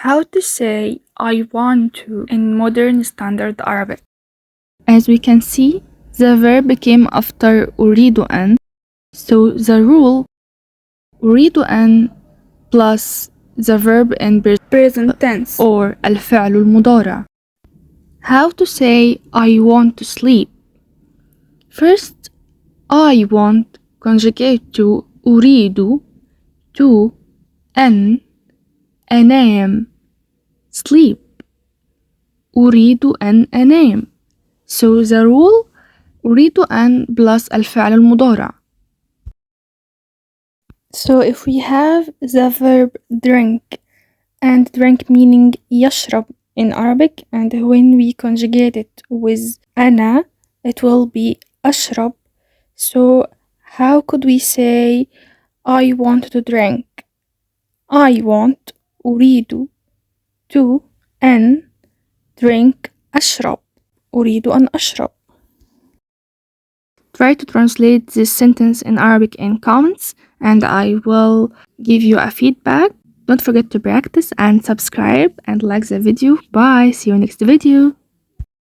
How to say I want to in modern standard Arabic. As we can see, the verb came after أريد أن, so the rule أريد أن plus the verb in Present tense. or الفعل المضارع. How to say I want to sleep? First, I want conjugate to أريد to أن أنام sleep أريد أن أنام. So the rule أريد أن plus الفعل المضارع. So if we have the verb drink, and drink meaning يشرب in Arabic, and when we conjugate it with أنا, it will be أشرب. So how could we say I want to drink? I want أريد to أن drink أشرب أريد أن أشرب. Try to translate this sentence in Arabic in comments and I will give you a feedback. Don't forget to practice and subscribe and like the video. Bye. See you next video.